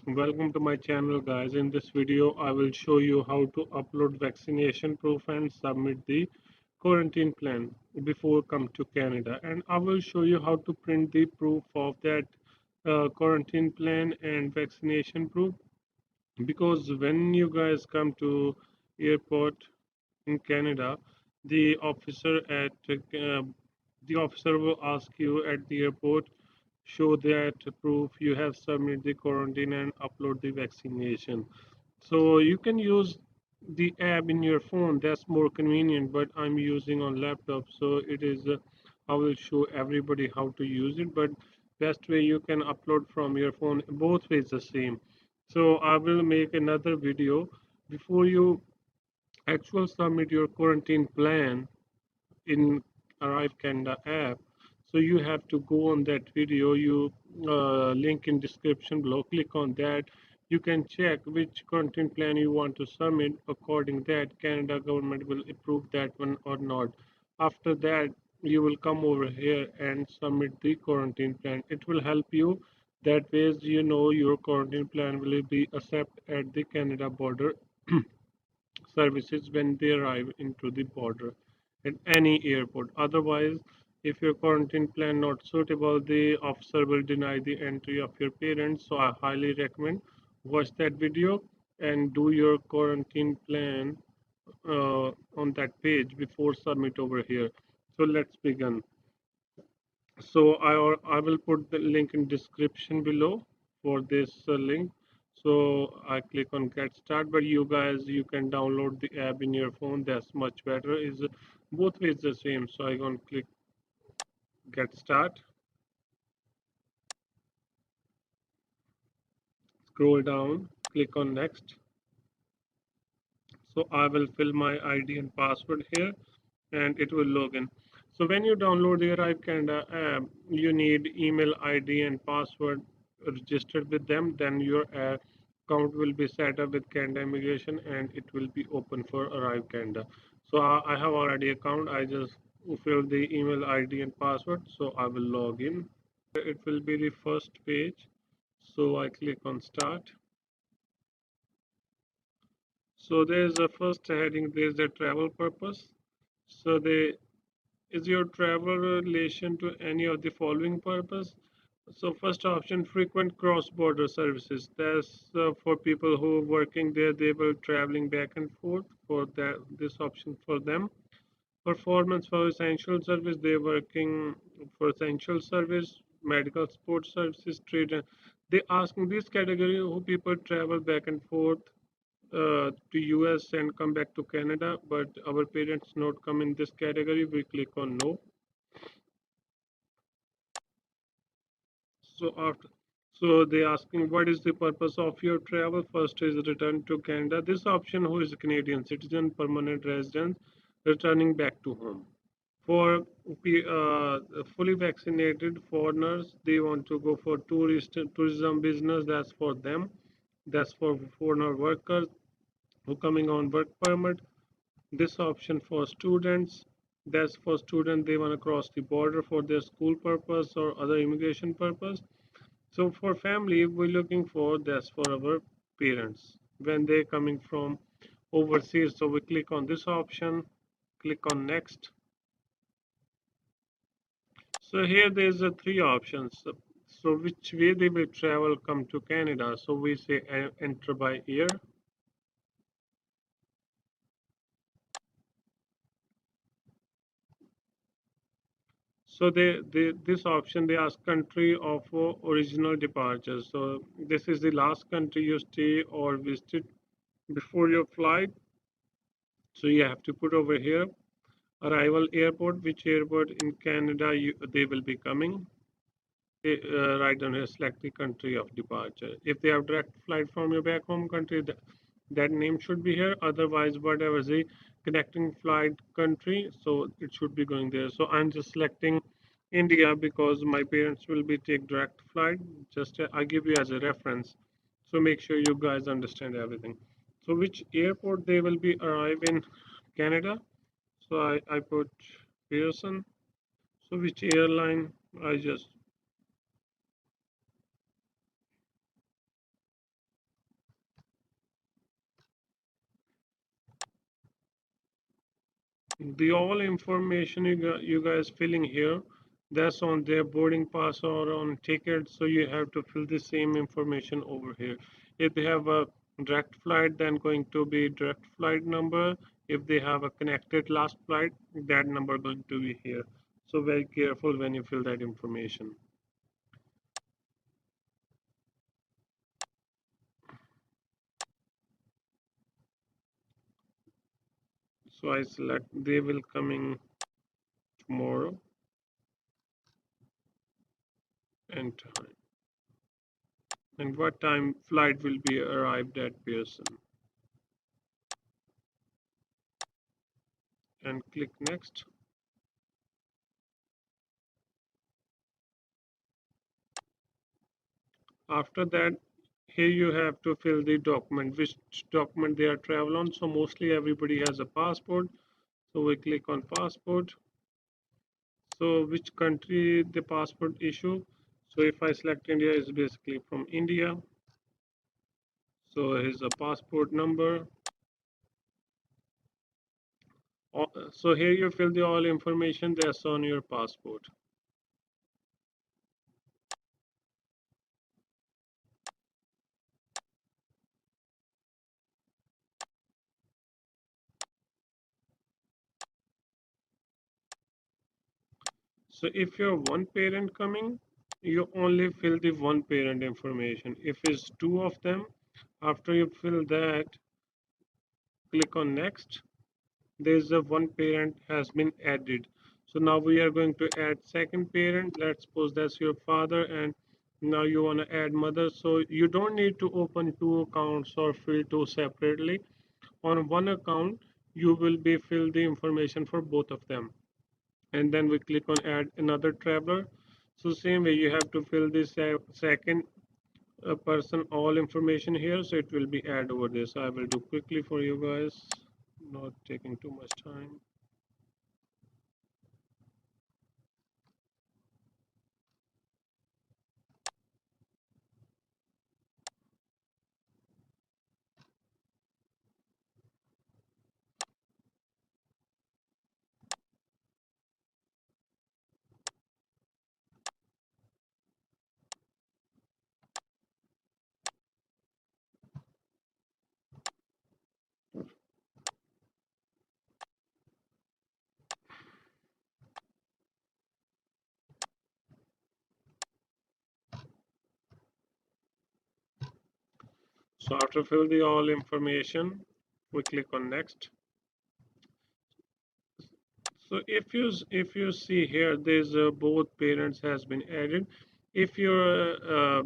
Welcome to my channel, guys. In this video I will show you how to upload vaccination proof and submit the quarantine plan before come to Canada, and I will show you how to print the proof of that quarantine plan and vaccination proof, because when you guys come to airport in Canada, the officer at the officer will ask you at the airport, show that proof you have submitted the quarantine and upload the vaccination. So you can use the app in your phone. That's more convenient, but I'm using on laptop, so it is. I will show everybody how to use it, but best way you can upload from your phone. Both ways the same. So I will make another video before you actual submit your quarantine plan in Arrivecan app. So you have to go on that video. You link in description below. Click on that. You can check which quarantine plan you want to submit. According that, Canada government will approve that one or not. After that, you will come over here and submit the quarantine plan. It will help you. That ways you know your quarantine plan will be accepted at the Canada border services when they arrive into the border at any airport. Otherwise, if your quarantine plan not suitable, the officer will deny the entry of your parents. So I highly recommend watch that video and do your quarantine plan on that page before submit over here. So let's begin. So I will put the link in description below for this link. So I click on get start, but you guys, you can download the app in your phone. That's much better. Is both ways the same. So I gonna click get start, scroll down, click on next. So I will fill my ID and password here, and it will log in. So when you download the Arrive Canada app, you need email ID and password registered with them. Then your account will be set up with Canada Immigration, and it will be open for Arrive Canada. So I have already account. I just fill the email ID and password. So I will log in. It will be the first page. So I click on start. So there's a first heading. There's a travel purpose. So they is your travel relation to any of the following purpose? So first option, frequent cross-border services. That's for people who are working there. They will traveling back and forth for that. This option for them. Performance for essential service. They're working for essential service, medical support services, trade. They asking this category who people travel back and forth to US and come back to Canada, but our parents not come in this category. We click on no. So after, so they asking what is the purpose of your travel? First is return to Canada. This option, who is a Canadian citizen, permanent resident, returning back to home. For fully vaccinated foreigners, they want to go for tourism business. That's for them. That's for foreigner workers who coming on work permit. This option for students. That's for students they want to cross the border for their school purpose or other immigration purpose. So for family, we're looking for that's for our parents when they're coming from overseas. So we click on this option, click on next. So here there's a three options. So which way they will travel come to Canada. So we say enter by air. So this option they ask country of original departure. So this is the last country you stay or visited before your flight. So you have to put over here arrival airport, which airport in Canada they will be coming. Write down here, select the country of departure. If they have direct flight from your back home country, that name should be here. Otherwise, whatever the connecting flight country, so it should be going there. So I'm just selecting India because my parents will be take direct flight. Just I give you as a reference. So make sure you guys understand everything. So which airport they will be arrive in Canada? So I put Pearson. So which airline? I just The all information you guys filling here, that's on their boarding pass or on ticket. So you have to fill the same information over here. If they have a direct flight, then going to be direct flight number. If they have a connected last flight, that number going to be here. So very careful when you fill that information. So I select they will coming tomorrow and time. And what time flight will be arrived at Pearson. And click next. After that, here you have to fill the document, which document they are travel on. So mostly everybody has a passport. So we click on passport. So which country the passport issue. So if I select India, it's basically from India. So here's a passport number. So here you fill the all information that's on your passport. So if you're one parent coming, you only fill the one parent information. If it's two of them, after you fill that, click on next. There's a one parent has been added. So now we are going to add second parent. Let's suppose that's your father, and now you want to add mother. So you don't need to open two accounts or fill two separately. On one account, you will be fill the information for both of them. And then we click on add another traveler. So same way you have to fill this second person all information here, so it will be add over this. I will do quickly for you guys, not taking too much time. So after fill the all information, we click on next. So if you see here, there's both parents has been added. If you're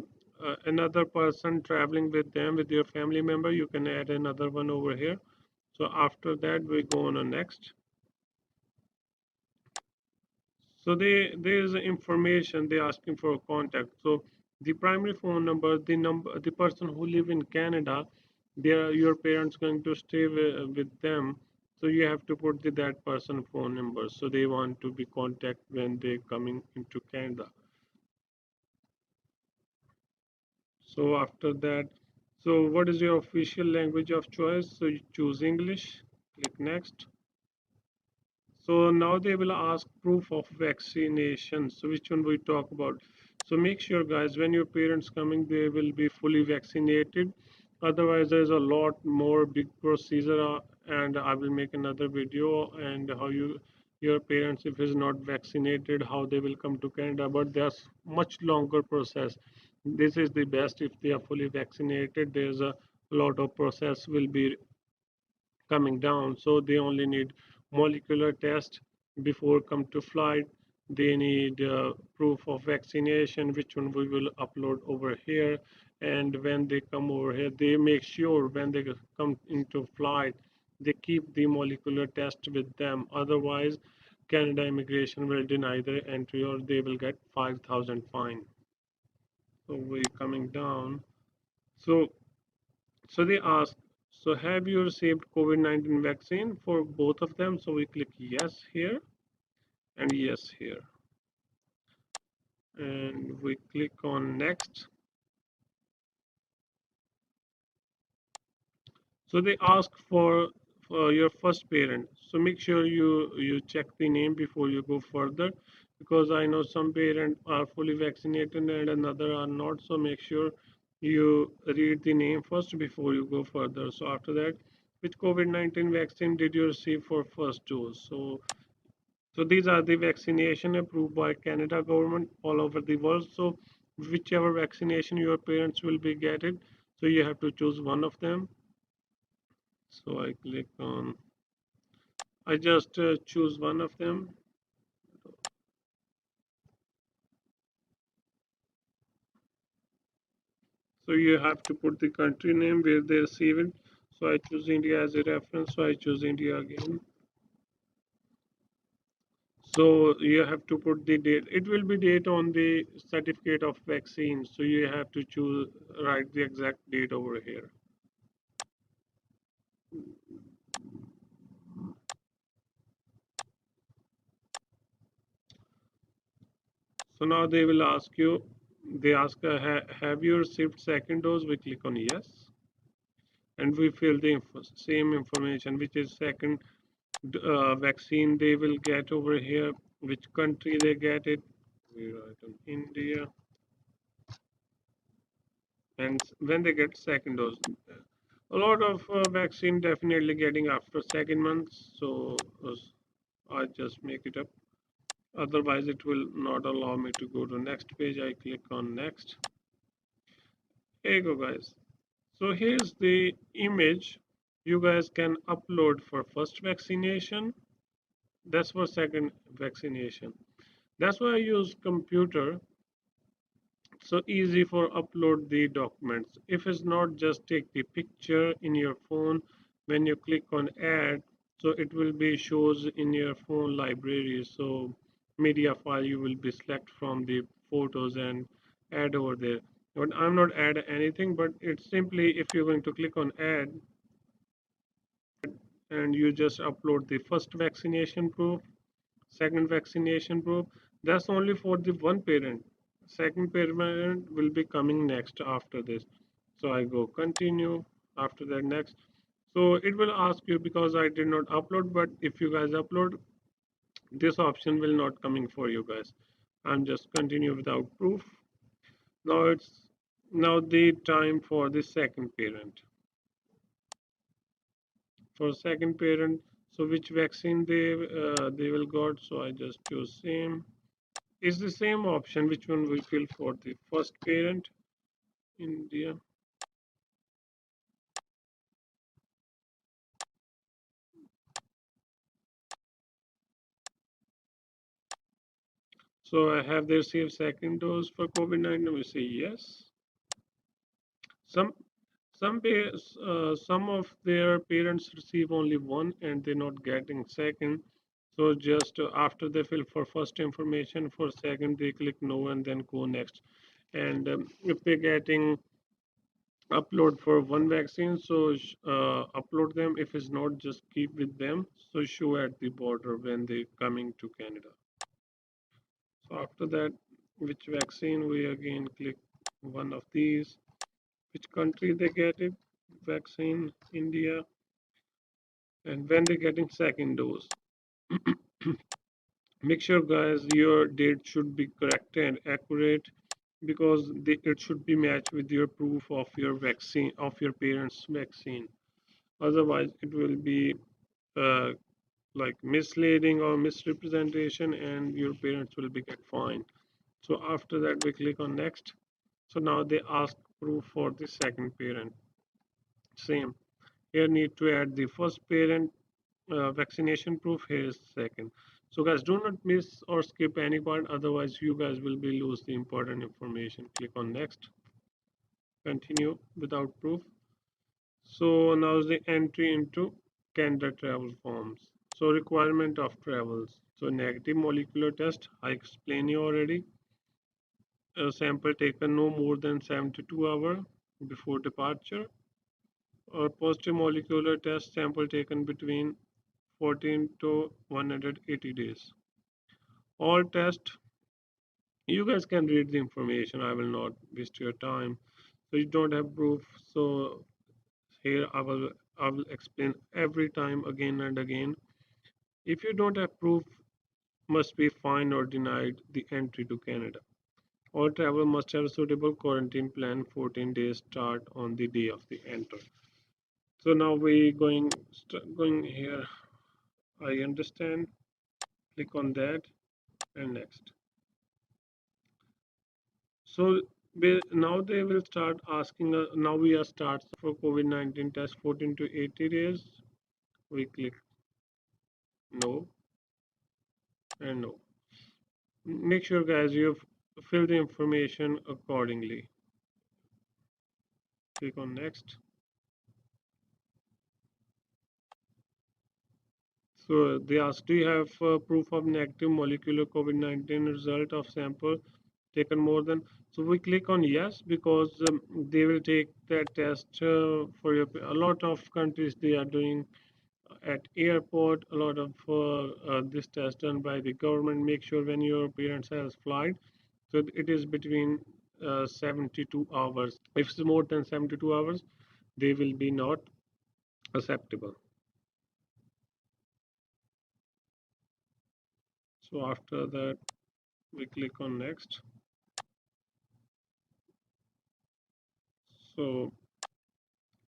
another person traveling with them with your family member, you can add another one over here. So after that, we go on to next. So there is information they asking for contact. So the primary phone number, the person who live in Canada, your parents going to stay with them. So you have to put that person phone number. So they want to be contact when they coming into Canada. So after that, so what is your official language of choice? So you choose English. Click next. So now they will ask proof of vaccination. So which one we talk about? So make sure guys, when your parents coming, they will be fully vaccinated. Otherwise, there's a lot more big procedure, and I will make another video and how your parents, if is not vaccinated, how they will come to Canada. But there's much longer process. This is the best if they are fully vaccinated. There's a lot of process will be coming down. So they only need molecular test before come to flight. They need proof of vaccination, which one we will upload over here. And when they come over here, they make sure when they come into flight, they keep the molecular test with them. Otherwise, Canada immigration will deny their entry or they will get 5,000 fine. So we're coming down. So so they ask, so have you received COVID-19 vaccine for both of them? So we click yes here and yes here. And we click on next. So they ask for your first parent. So make sure you check the name before you go further, because I know some parents are fully vaccinated and another are not. So make sure you read the name first before you go further. So after that, which COVID-19 vaccine did you receive for first dose? So these are the vaccination approved by Canada government all over the world. So whichever vaccination your parents will be getting, so you have to choose one of them. So I click on, I just choose one of them. So you have to put the country name where they receive it. So I choose India as a reference. So I choose India again. So you have to put the date. It will be date on the certificate of vaccine. So you have to choose, write the exact date over here. So now they will ask you, they ask, have you received second dose? We click on yes. And we fill the same information, which is second vaccine they will get over here, which country they get it. We write on India. And when they get second dose. A lot of vaccine definitely getting after second month. So I just make it up. Otherwise, it will not allow me to go to next page. I click on next. Here you go, guys. So here's the image you guys can upload for first vaccination. That's for second vaccination. That's why I use computer. So easy for upload the documents. If it's not, just take the picture in your phone. When you click on add, so it will be shows in your phone library. So media file you will be select from the photos and add over there. But I'm not add anything, but it's simply if you're going to click on add and you just upload the first vaccination proof, second vaccination proof. That's only for the one parent. Second parent will be coming next after this. So I go continue, after that next. So it will ask you because I did not upload, but if you guys upload, this option will not coming for you guys. I'm just continue without proof. Now it's now the time for the second parent. For second parent, so which vaccine they will got. So I just choose same. Is the same option which one we fill for the first parent, India. So I have they received second dose for COVID-19. We say yes. Some some of their parents receive only one and they're not getting second. So just after they fill for first information, for second they click no and then go next. And if they're getting upload for one vaccine, so upload them. If it's not, just keep with them. So show at the border when they coming to Canada. So after that, which vaccine, we again click one of these. Which country they get it, vaccine, India. And when they getting second dose. Make sure guys your date should be correct and accurate, because it should be matched with your proof of your vaccine, of your parents vaccine. Otherwise it will be uh, like misleading or misrepresentation and your parents will be get fined. So after that we click on next. So now they ask proof for the second parent. Same, here need to add the first parent vaccination proof. Here is second. So guys, do not miss or skip any part, otherwise you guys will be lose the important information. Click on next, continue without proof. So now is the entry into Canada travel forms. So requirement of travels. So negative molecular test, I explained you already. A sample taken no more than 72 hours before departure. Or positive molecular test sample taken between 14 to 180 days. All tests, you guys can read the information. I will not waste your time. So you don't have proof. So here I will I will explain every time again and again. If you don't have proof, must be fined or denied the entry to Canada. All travel must have a suitable quarantine plan. 14 days start on the day of the enter. So now we going here. I understand. Click on that and next. So now they will start asking. Now we are start for COVID-19 test 14 to 80 days. We click no and no. Make sure, guys, you fill the information accordingly. Click on next. So they ask, do you have proof of negative molecular COVID-19 result of sample taken more than? So we click on yes because they will take that test for your. A lot of countries they are doing at airport. A lot of this test done by the government. Make sure when your parents has flight, so it is between 72 hours. If it's more than 72 hours, they will be not acceptable. So after that, we click on next. So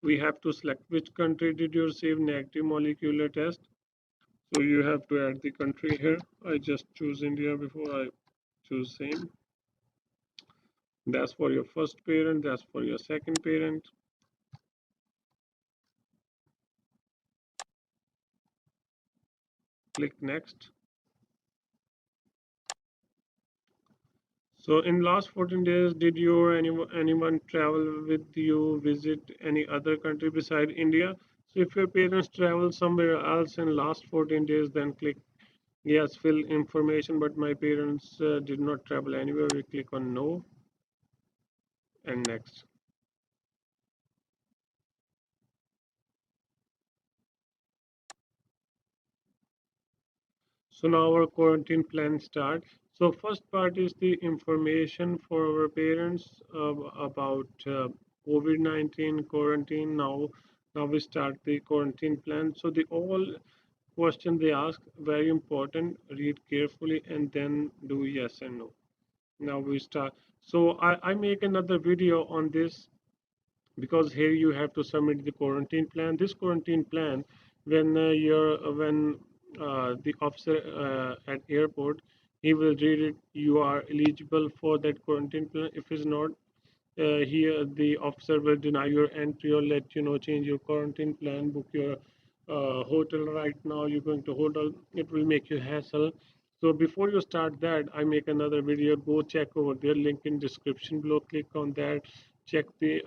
we have to select which country did you receive negative molecular test. So you have to add the country here. I just choose India before I choose same. That's for your first parent, that's for your second parent. Click next. So in last 14 days, did you or anyone travel with you, visit any other country beside India? So if your parents travel somewhere else in last 14 days, then click yes, fill information, but my parents did not travel anywhere. We click on no and next. So now our quarantine plan start. So first part is the information for our parents about COVID-19 quarantine. Now we start the quarantine plan. So the all question they ask very important. Read carefully and then do yes and no. Now we start. So I make another video on this because here you have to submit the quarantine plan. This quarantine plan, when when the officer at airport, he will read it. You are eligible for that quarantine plan. If it's not, here the officer will deny your entry or let you know change your quarantine plan, book your hotel right now. You're going to hotel. It will make you hassle. So before you start that, I make another video. Go check over there. Link in description below. Click on that. Check the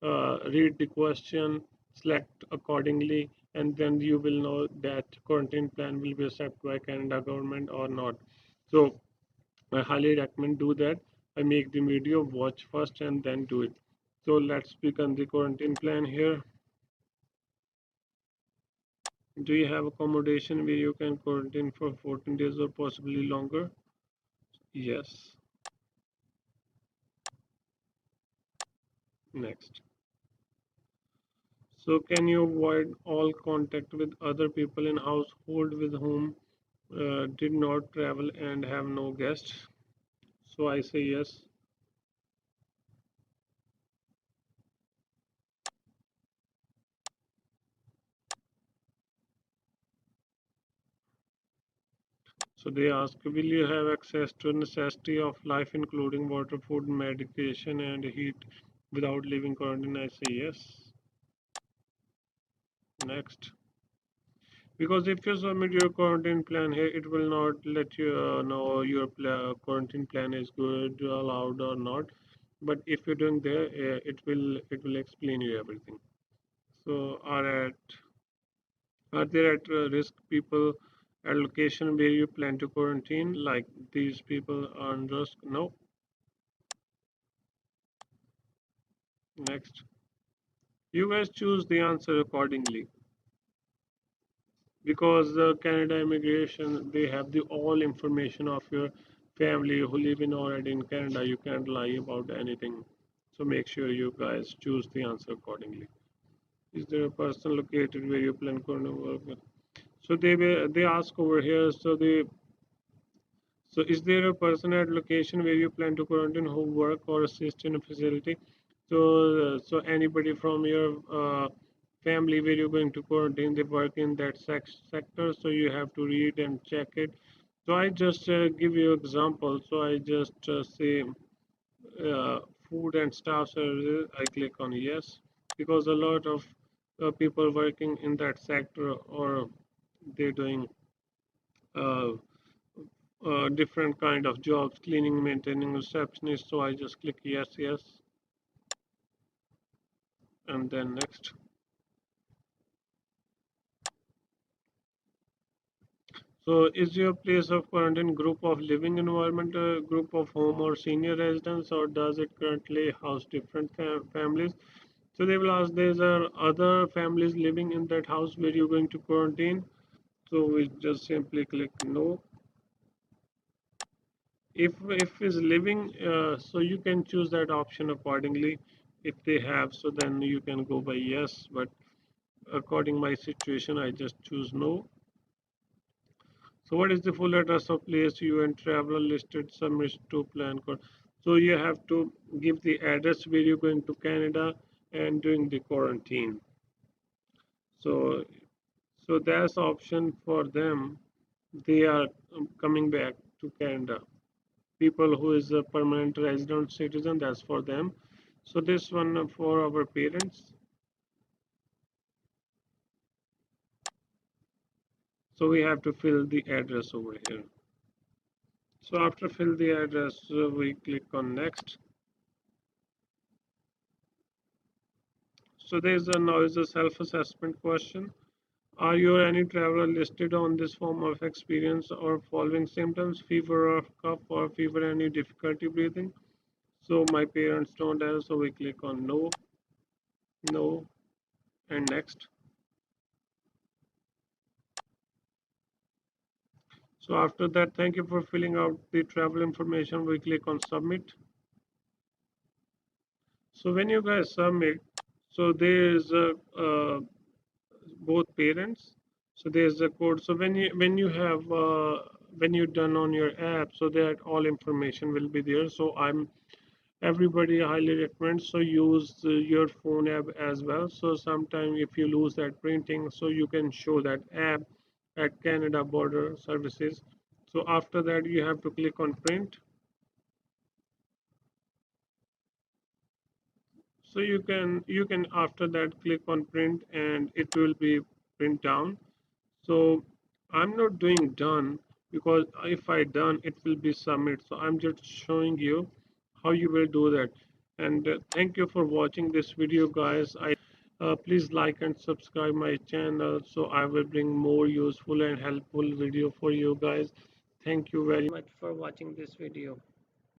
read the question, select accordingly, and then you will know that quarantine plan will be accepted by Canada government or not. So I highly recommend do that. I make the video, watch first, and then do it. So let's begin the quarantine plan here. Do you have accommodation where you can quarantine for 14 days or possibly longer? Yes. Next. So can you avoid all contact with other people in household with whom did not travel and have no guests? So I say yes. So they ask, will you have access to necessity of life, including water, food, medication, and heat without leaving quarantine? I say yes. Next. Because if you submit your quarantine plan here, it will not let you know your quarantine plan is good, allowed or not. But if you're doing there, it will explain you everything. So are there at risk people at location where you plan to quarantine? Like these people are on risk? No. Next. You guys choose the answer accordingly because the Canada immigration they have the all information of your family who live in already in Canada. You can't lie about anything. So make sure you guys choose the answer accordingly. Is there a person located where you plan quarantine work? So they ask over here. So is there a person at location where you plan to quarantine who work or assist in a facility? So anybody from your family where you're going to quarantine, they work in that sector. So you have to read and check it. So I just give you example. So I just say uh, food and staff services. I click on yes because a lot of people working in that sector or they're doing uh, different kind of jobs, cleaning, maintaining, receptionist. So I just click yes, yes, and then next. So is your place of quarantine group of living environment, a group of home or senior residents, or does it currently house different families? So they will ask, there are other families living in that house where you're going to quarantine. So we just simply click no. If is living, so you can choose that option accordingly. If they have, so then you can go by yes. But according my situation, I just choose no. So what is the full address of place you and traveler listed submit to plan code? So you have to give the address where you're going to Canada and doing the quarantine. So so that's option for them. They are coming back to Canada. People who is a permanent resident citizen, that's for them. So this one for our parents. So we have to fill the address over here. So after fill the address, we click on next. So there's a now is a self-assessment question. Are you or any traveler listed on this form of experience or following symptoms, fever or cough or fever, any difficulty breathing? So my parents don't have, so we click on no, no, and next. So after that, thank you for filling out the travel information. We click on submit. So when you guys submit, so there is a both parents. So there's a code. So when you have when you're done on your app, so that all information will be there. So I'm everybody highly recommend so use your phone app as well. So sometime if you lose that printing, so you can show that app at Canada Border Services. So after that, you have to click on print. So you can after that click on print and it will be print down. So I'm not doing done because if I done it will be submit. So I'm just showing you how you will do that. And thank you for watching this video, guys. I please like and subscribe my channel so I will bring more useful and helpful video for you guys. Thank you very much for watching this video.